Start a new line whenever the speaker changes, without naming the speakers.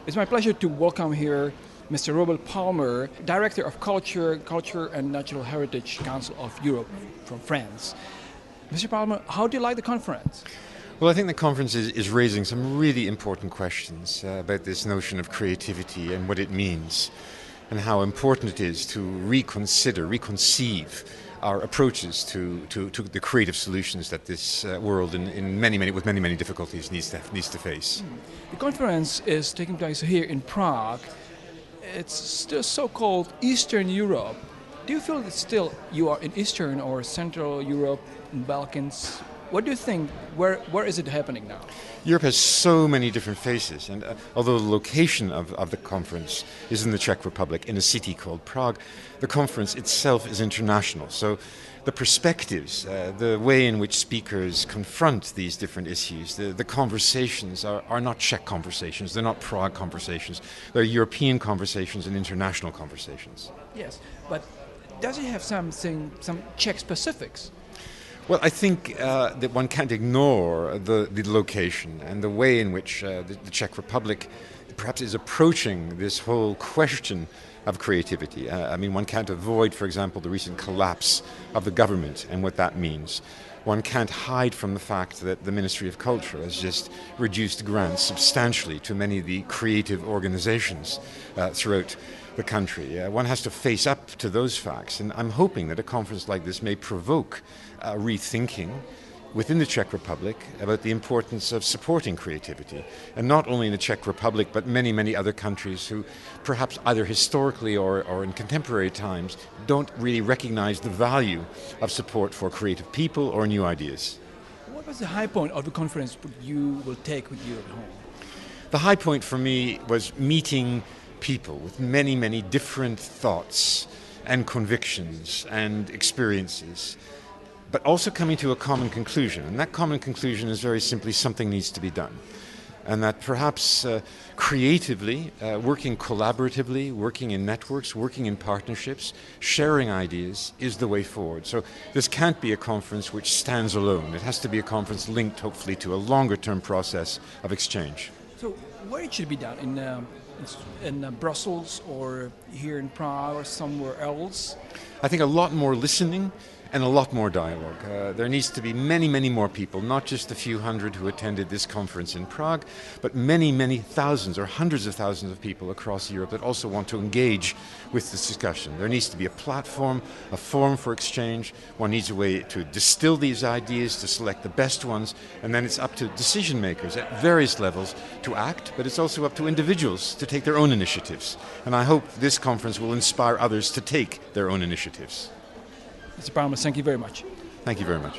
It's my pleasure to welcome here Mr. Robert Palmer, Director of Culture and Natural Heritage Council of Europe from France. Mr. Palmer, how do you like the conference?
Well, I think the conference is raising some really important questions about this notion of creativity and what it means, and how important it is to reconceive our approaches to the creative solutions that this world, with many difficulties, needs to face.
The conference is taking place here in Prague. It's still so-called Eastern Europe. Do you feel that still you are in Eastern or Central Europe, in Balkans? What do you think? Where is it happening now?
Europe has so many different faces, and although the location of the conference is in the Czech Republic, in a city called Prague, the conference itself is international. So the perspectives, the way in which speakers confront these different issues, the conversations are not Czech conversations, they're not Prague conversations, they're European conversations and international conversations.
Yes, but does it have some Czech specifics?
Well, I think that one can't ignore the location and the way in which the Czech Republic perhaps is approaching this whole question of creativity. One can't avoid, for example, the recent collapse of the government and what that means. One can't hide from the fact that the Ministry of Culture has just reduced grants substantially to many of the creative organizations throughout the country. One has to face up to those facts, and I'm hoping that a conference like this may provoke rethinking within the Czech Republic about the importance of supporting creativity, and not only in the Czech Republic but many other countries who perhaps either historically or in contemporary times don't really recognize the value of support for creative people or new ideas.
What was the high point of the conference you will take with you at home?
The high point for me was meeting people with many different thoughts and convictions and experiences, but also coming to a common conclusion. And that common conclusion is very simply something needs to be done. And that perhaps creatively, working collaboratively, working in networks, working in partnerships, sharing ideas is the way forward. So this can't be a conference which stands alone. It has to be a conference linked hopefully to a longer term process of exchange.
So where it should be done? In Brussels or here in Prague or somewhere else?
I think a lot more listening and a lot more dialogue. There needs to be many more people, not just the few hundred who attended this conference in Prague, but many thousands or hundreds of thousands of people across Europe that also want to engage with this discussion. There needs to be a platform, a forum for exchange. One needs a way to distill these ideas, to select the best ones, and then it's up to decision makers at various levels to act, but it's also up to individuals to take their own initiatives. And I hope this conference will inspire others to take their own initiatives.
Mr. Palmer, thank you very much.
Thank you very much.